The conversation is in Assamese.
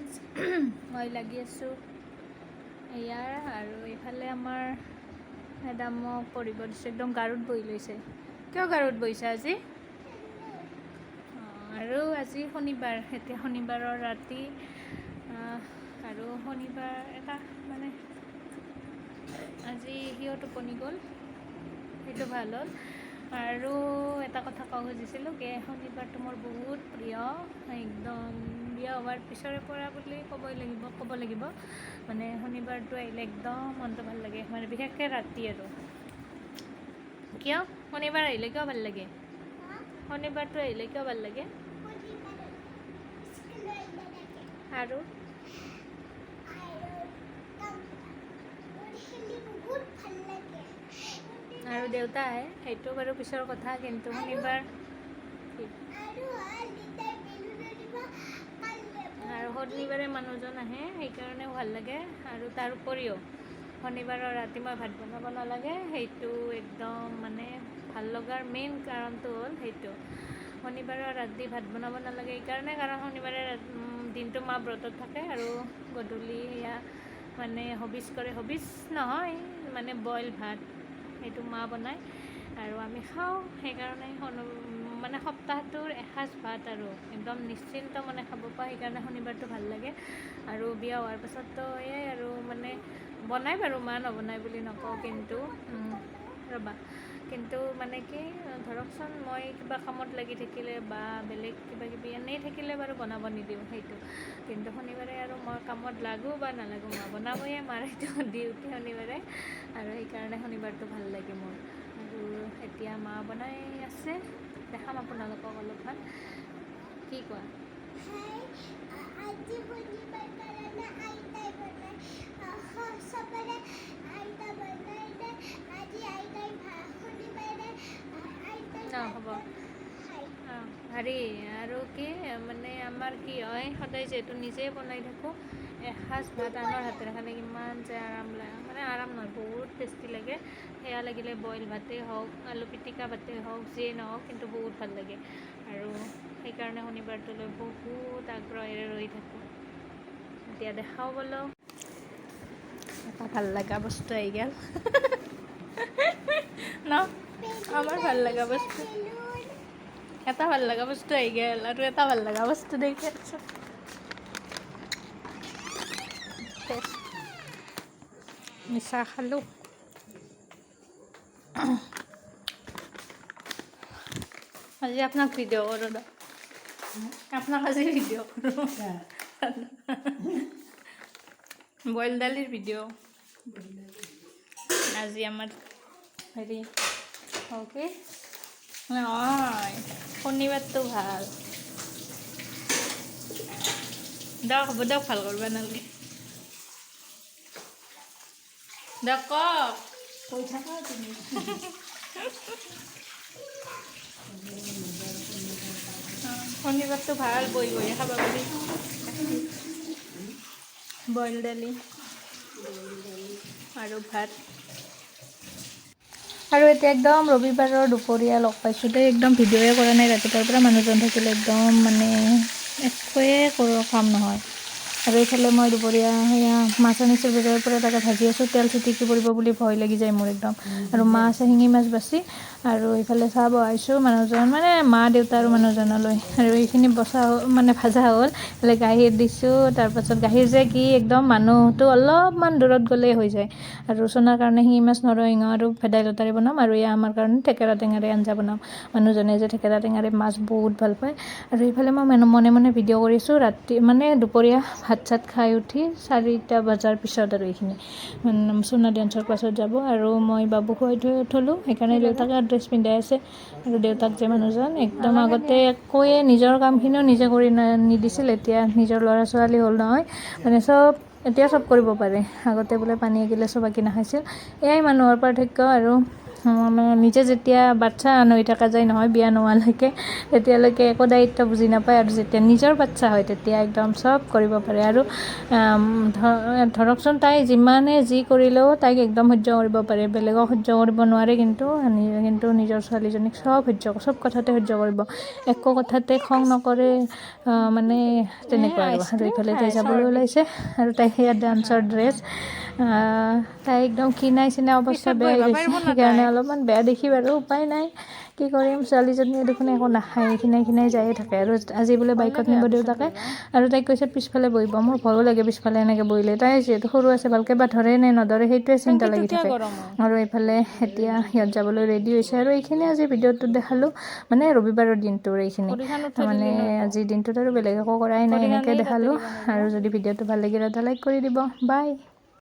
ফ্ৰেণ্ডছ মই লাগি আছোঁ ইয়াৰ আৰু এইফালে আমাৰ মেডামক পঢ়িব দিছোঁ একদম গাৰুত বহি লৈছে কিয় গাৰুত বহিছে আজি আৰু আজি শনিবাৰ এতিয়া শনিবাৰৰ ৰাতি আৰু শনিবাৰ এটা মানে আজি সিও টোপনি গ'ল সেইটো ভাল হ'ল আৰু এটা কথা ক'ব খুজিছিলোঁ কি শনিবাৰটো মোৰ বহুত প্ৰিয় একদম বিয়া হোৱাৰ পিছৰে পৰা বুলি ক'ব লাগিব মানে শনিবাৰটো আহিলে একদম মনটো ভাল লাগে মানে বিশেষকৈ ৰাতি আৰু কিয় শনিবাৰ আহিলে কিয় ভাল লাগে শনিবাৰটো আহিলে কিয় ভাল লাগে আৰু আৰু দেউতা আহে সেইটো বাৰু পিছৰ কথা কিন্তু শনিবাৰ আৰু শনিবাৰে মানুহজন আহে সেইকাৰণেও ভাল লাগে আৰু তাৰ উপৰিও শনিবাৰৰ ৰাতি মই ভাত বনাব নালাগে সেইটো একদম মানে ভাল লগাৰ মেইন কাৰণটো হ'ল সেইটো শনিবাৰৰ ৰাতি ভাত বনাব নালাগে এইকাৰণে কাৰণ শনিবাৰে দিনটো মা ব্ৰতত থাকে আৰু গধূলি সেয়া মানে হবিচ কৰে হবিচ নহয় মানে বইল ভাত সেইটো মা বনায় আৰু আমি খাওঁ সেইকাৰণে মানে সপ্তাহটোৰ এসাঁজ ভাত আৰু একদম নিশ্চিন্ত মানে খাব পাওঁ সেইকাৰণে শনিবাৰটো ভাল লাগে আৰু বিয়া হোৱাৰ পাছততো এয়াই আৰু মানে বনাই বাৰু মা নবনাই বুলি নকওঁ কিন্তু কিন্তু মানে কি ধৰকচোন মই কিবা কামত লাগি থাকিলে বা বেলেগ কিবা কিবি এনেই থাকিলে বাৰু বনাব নিদিওঁ সেইটো কিন্তু শনিবাৰে আৰু মই কামত লাগোঁ বা নালাগোঁ মা বনাবয়ে মাৰ সেইটো ডিউটি শনিবাৰে আৰু সেইকাৰণে শনিবাৰটো ভাল লাগে মোৰ আৰু এতিয়া মা বনাই আছে দেখাম আপোনালোকক অলপমান কি কোৱা হ'ব হেৰি আৰু কি মানে আমাৰ কি হয় সদায় যিহেতু নিজেই বনাই থাকোঁ এসাঁজ ভাত আনৰ হাতেৰে খালে কিমান যে আৰাম লাগে মানে আৰাম নহয় বহুত টেষ্টি লাগে সেয়া লাগিলে বইল ভাতেই হওক আলু পিটিকা ভাতেই হওক যিয়েই নহওক কিন্তু বহুত ভাল লাগে আৰু সেইকাৰণে শনিবাৰটোলৈ বহুত আগ্ৰহেৰে ৰৈ থাকোঁ এতিয়া দেখাও বোলো এটা ভাল লগা বস্তু আহি গ'ল ন আমাৰ ভাল লগা বস্তু এটা ভাল লগা বস্তু আহি গ'ল আৰু এটা ভাল লগা বস্তু দেখি আছোঁ মিছা খালোঁ আজি আপোনাক ভিডিঅ' কৰোঁ দা আপোনাক আজি ভিডিঅ' কৰোঁ বইল দালিৰ ভিডিঅ' আজি আমাৰ হেৰি অ'কে নহয় শনিবাৰটো ভাল দিয়ক হ'ব দিয়ক ভাল কৰিব নালাগে দিয়ক কওক কৈ থাকা তুমি শনিবাৰটো ভাল বহি বহি খাব পাৰি বইল দালি আৰু ভাত আৰু এতিয়া একদম ৰবিবাৰৰ দুপৰীয়া লগ পাইছোঁ দেই একদম ভিডিঅ'য়ে কৰা নাই ৰাতিপুৱাৰ পৰা মানুহজন থাকিলে একদম মানে একোৱে কাম নহয় আৰু এইফালে মই দুপৰীয়া সেয়া মাছ আনিছোঁ বজাৰৰ পৰা তাকে ভাজি আছোঁ তেল চিটিকি পৰিব বুলি ভয় লাগি যায় মোৰ একদম আৰু মাছ শিঙি মাছ বাচি আৰু এইফালে চাহ বহাইছোঁ মানুহজন মানে মা দেউতা আৰু মানুহজনলৈ আৰু এইখিনি বচা মানে ভাজা হ'ল এইফালে গাখীৰ দিছোঁ তাৰপাছত গাখীৰ যে কি একদম মানুহটো অলপমান দূৰত গ'লেই হৈ যায় আৰু চোনাৰ কাৰণে শিঙি মাছ নৰসিংহ আৰু ভেদাইলতাৰে বনাম আৰু এয়া আমাৰ কাৰণে থেকেৰা টেঙাৰে আঞ্জা বনাম মানুহজনে যে থেকেৰা টেঙাৰে মাছ বহুত ভাল পায় আৰু এইফালে মই মনে মনে ভিডিঅ' কৰিছোঁ ৰাতি মানে দুপৰীয়া ভাত চাত খাই উঠি 4টা বজাৰ পিছত আৰু এইখিনি সোণা ডান্সৰ ক্লাছত যাব আৰু মই বাবুক শুৱাই থ'লোঁ সেইকাৰণে দেউতাকে ড্ৰেছ পিন্ধাই আছে আৰু দেউতাক যে মানুহজন একদম আগতে একোৱে নিজৰ কামখিনিও নিজে কৰি নিদিছিল এতিয়া নিজৰ ল'ৰা ছোৱালী হ'ল নহয় মানে চব এতিয়া চব কৰিব পাৰে আগতে বোলে পানী এগিলাচো বাকী নাখাইছিল এয়াই মানুহৰ পাৰ্থক্য আৰু মানে নিজে যেতিয়া বাচ্চা হৈ থকা যায় নহয় বিয়া নোহোৱালৈকে তেতিয়ালৈকে একো দায়িত্ব বুজি নাপায় আৰু যেতিয়া নিজৰ বাচ্চা হয় তেতিয়া একদম চব কৰিব পাৰে আৰু ধৰকচোন তাই যিমানে যি কৰিলেও তাইক একদম সহ্য কৰিব পাৰে, বেলেগক সহ্য কৰিব নোৱাৰে, কিন্তু নিজৰ ছোৱালীজনীক চব কথাতে সহ্য কৰিব, একো কথাতে খং নকৰে, মানে তেনেকুৱা আৰু এইফালে তাই যাবলৈ ওলাইছে আৰু তাই সেয়া ডান্সৰ ড্ৰেছ, তাই একদম ক্ষীণাই অৱস্থা বেয়া হৈ গৈছে, সেইকাৰণে অলপমান বেয়া দেখি বাৰু উপায় নাই, কি কৰিম, ছোৱালীজনীয়ে দেখোন একো নাখায়, খিনাই যায়ে থাকে আৰু আজি বোলে বাইকত নিব দেউতাকে আৰু তাইক কৈছে পিছফালে বহিব, মোৰ ভয়ো লাগে পিছফালে এনেকৈ বহিলে, তাই যিহেতু সৰু আছে ভালকৈ বা ধৰে নে নধৰে সেইটোৱে চিন্তা লাগি থাকে। আৰু এইফালে এতিয়া সিহঁত যাবলৈ ৰেডি হৈছে আৰু এইখিনি আজি ভিডিঅ'টোত দেখালোঁ, মানে ৰবিবাৰৰ দিনটোৰ এইখিনি, মানে আজিৰ দিনটোত আৰু বেলেগ একো কৰাই নাই, এনেকৈ দেখালোঁ। আৰু যদি ভিডিঅ'টো ভাল লাগিলে এটা লাইক কৰি দিব, বাই।